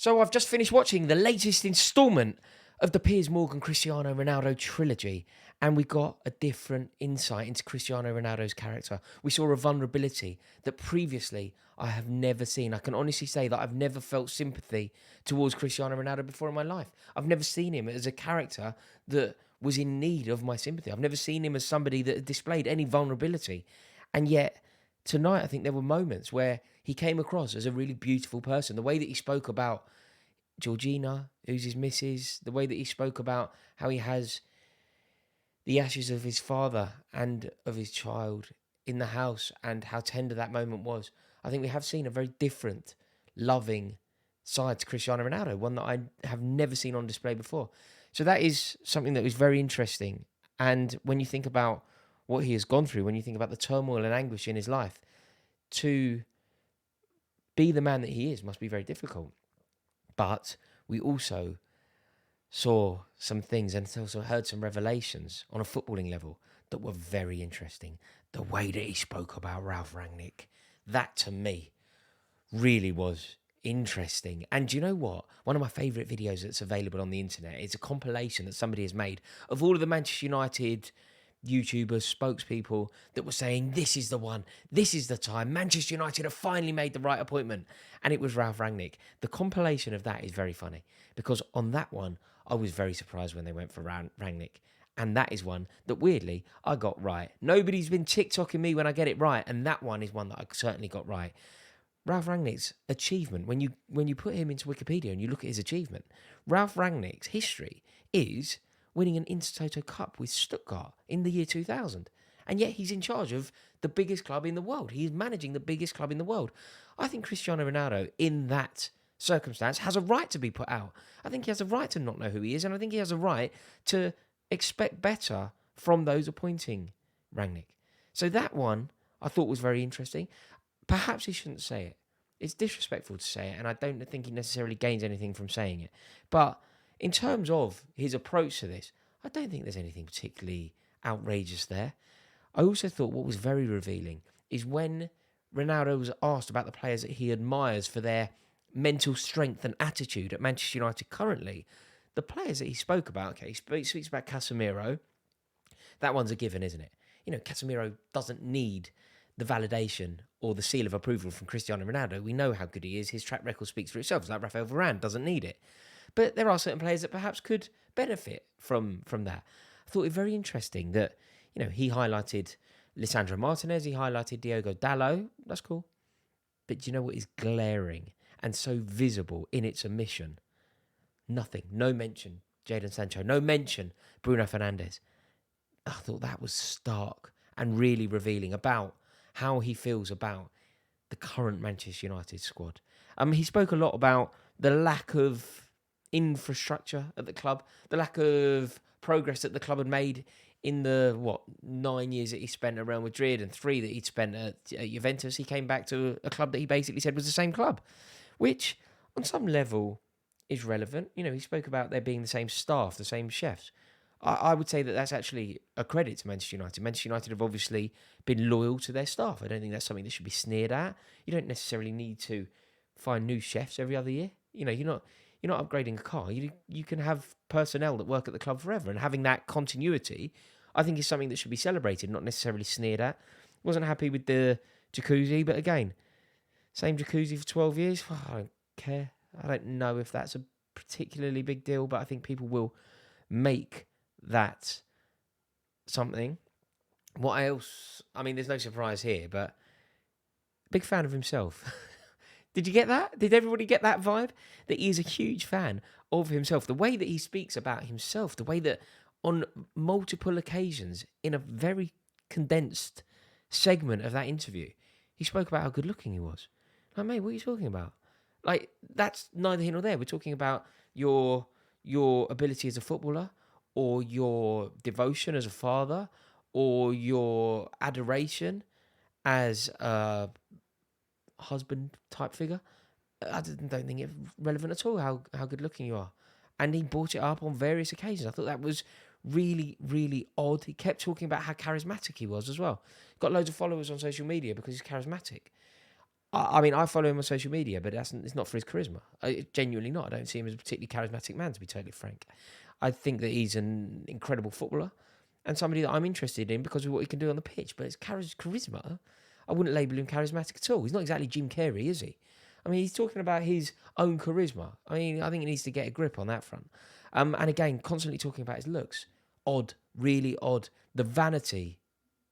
So I've just finished watching the latest instalment of the Piers Morgan Cristiano Ronaldo trilogy, and we got a different insight into Cristiano Ronaldo's character. We saw a vulnerability that previously I have never seen. I can honestly say that I've never felt sympathy towards Cristiano Ronaldo before in my life. I've never seen him as a character that was in need of my sympathy. I've never seen him as somebody that displayed any vulnerability. And yet, tonight, I think there were moments where he came across as a really beautiful person. The way that he spoke about Georgina, who's his missus, the way that he spoke about how he has the ashes of his father and of his child in the house and how tender that moment was. I think we have seen a very different, loving side to Cristiano Ronaldo, one that I have never seen on display before. So that is something that was very interesting. And when you think about what he has gone through, when you think about the turmoil and anguish in his life, to be the man that he is must be very difficult. But we also saw some things and also heard some revelations on a footballing level that were very interesting. The way that he spoke about Ralph Rangnick, that to me really was interesting. And do you know what? One of my favourite videos that's available on the internet is a compilation that somebody has made of all of the Manchester United YouTubers, spokespeople that were saying, this is the one, this is the time, Manchester United have finally made the right appointment. And it was Ralph Rangnick. The compilation of that is very funny because on that one, I was very surprised when they went for Rangnick. And that is one that weirdly I got right. Nobody's been TikToking me when I get it right. And that one is one that I certainly got right. Ralph Rangnick's achievement, when you put him into Wikipedia and you look at his achievement, Ralph Rangnick's history is winning an Intertoto Cup with Stuttgart in the year 2000. And yet he's in charge of the biggest club in the world. He's managing the biggest club in the world. I think Cristiano Ronaldo, in that circumstance, has a right to be put out. I think he has a right to not know who he is, and I think he has a right to expect better from those appointing Rangnick. So that one I thought was very interesting. Perhaps he shouldn't say it. It's disrespectful to say it, and I don't think he necessarily gains anything from saying it. But in terms of his approach to this, I don't think there's anything particularly outrageous there. I also thought what was very revealing is when Ronaldo was asked about the players that he admires for their mental strength and attitude at Manchester United currently, the players that he spoke about, okay, he speaks about Casemiro. That one's a given, isn't it? You know, Casemiro doesn't need the validation or the seal of approval from Cristiano Ronaldo. We know how good he is. His track record speaks for itself. It's like Rafael Varane doesn't need it. But there are certain players that perhaps could benefit from that. I thought it very interesting that, you know, he highlighted Lisandro Martinez, he highlighted Diogo Dalot. That's cool. But do you know what is glaring and so visible in its omission? Nothing. No mention Jadon Sancho. No mention Bruno Fernandes. I thought that was stark and really revealing about how he feels about the current Manchester United squad. He spoke a lot about the lack of infrastructure at the club, the lack of progress that the club had made in the 9 years that he spent at Real Madrid and 3 that he'd spent at Juventus. He came back to a club that he basically said was the same club, which on some level is relevant. You know, he spoke about there being the same staff, the same chefs. I would say that that's actually a credit to Manchester United. Manchester United have obviously been loyal to their staff. I don't think that's something that should be sneered at. You don't necessarily need to find new chefs every other year. You know, you're not upgrading a car. You can have personnel that work at the club forever, and having that continuity, I think, is something that should be celebrated, not necessarily sneered at. Wasn't happy with the jacuzzi, but again, same jacuzzi for 12 years. I don't care. I don't know if that's a particularly big deal, but I think people will make that something. What else? I mean, there's no surprise here, but big fan of himself. Did you get that? Did everybody get that vibe? That he is a huge fan of himself. The way that he speaks about himself, the way that on multiple occasions in a very condensed segment of that interview, he spoke about how good looking he was. Like, mate, what are you talking about? Like, that's neither here nor there. We're talking about your ability as a footballer, or your devotion as a father, or your adoration as a husband type figure. I don't think it's relevant at all how good looking you are. And he brought it up on various occasions. I thought that was really, really odd. He kept talking about how charismatic he was as well. Got loads of followers on social media because he's charismatic. I mean, I follow him on social media, but it's not for his charisma. Genuinely not. I don't see him as a particularly charismatic man, to be totally frank. I think that he's an incredible footballer and somebody that I'm interested in because of what he can do on the pitch. But his charisma, I wouldn't label him charismatic at all. He's not exactly Jim Carrey, is he? I mean, he's talking about his own charisma. I mean, I think he needs to get a grip on that front. And again, constantly talking about his looks. Odd, really odd. The vanity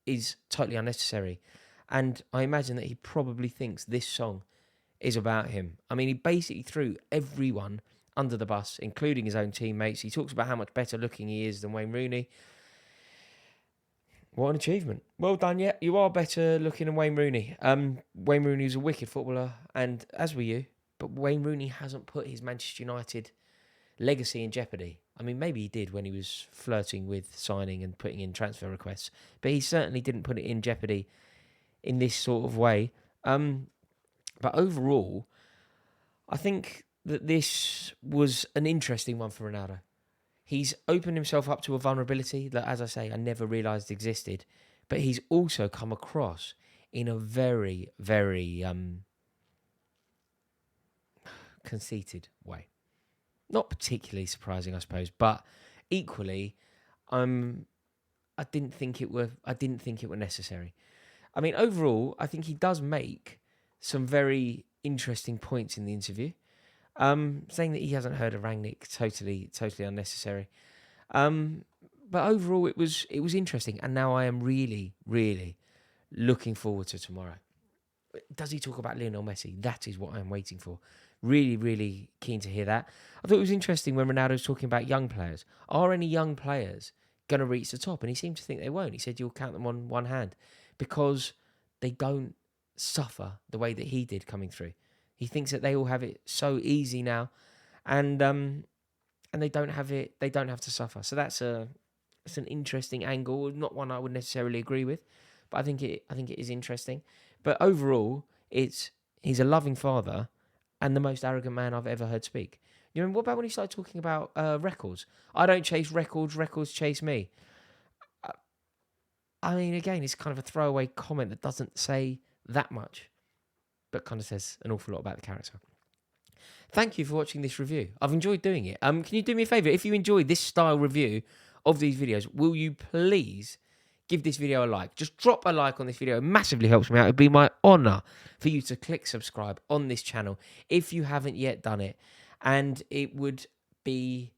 is totally unnecessary. And I imagine that he probably thinks this song is about him. I mean, he basically threw everyone under the bus, including his own teammates. He talks about how much better looking he is than Wayne Rooney. What an achievement. Well done, yeah. You are better looking than Wayne Rooney. Wayne Rooney is a wicked footballer, and as were you. But Wayne Rooney hasn't put his Manchester United legacy in jeopardy. I mean, maybe he did when he was flirting with signing and putting in transfer requests, but he certainly didn't put it in jeopardy in this sort of way. But overall, I think that this was an interesting one for Ronaldo. He's opened himself up to a vulnerability that, as I say, I never realised existed. But he's also come across in a very, very conceited way. Not particularly surprising, I suppose, but equally, I didn't think it were necessary. I mean, overall, I think he does make some very interesting points in the interview. Saying that he hasn't heard of Rangnick, totally unnecessary. But overall, it was interesting, and now I am really, really looking forward to tomorrow. Does he talk about Lionel Messi? That is what I'm waiting for. Really, really keen to hear that. I thought it was interesting when Ronaldo was talking about young players. Are any young players going to reach the top? And he seemed to think they won't. He said you'll count them on one hand because they don't suffer the way that he did coming through. He thinks that they all have it so easy now, and they don't have it. They don't have to suffer. So that's an interesting angle. Not one I would necessarily agree with, but I think it is interesting. But overall, he's a loving father and the most arrogant man I've ever heard speak. You know, what about when he started talking about records? I don't chase records. Records chase me. I mean, again, it's kind of a throwaway comment that doesn't say that much, but kind of says an awful lot about the character. Thank you for watching this review. I've enjoyed doing it. Can you do me a favour? If you enjoyed this style review of these videos, will you please give this video a like? Just drop a like on this video. It massively helps me out. It'd be my honour for you to click subscribe on this channel if you haven't yet done it. And it would be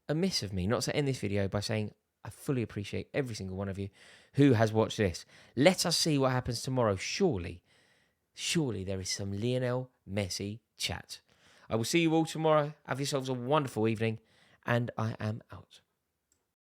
amiss of me not to end this video by saying I fully appreciate every single one of you who has watched this. Let us see what happens tomorrow. Surely there is some Lionel Messi chat. I will see you all tomorrow. Have yourselves a wonderful evening, and I am out.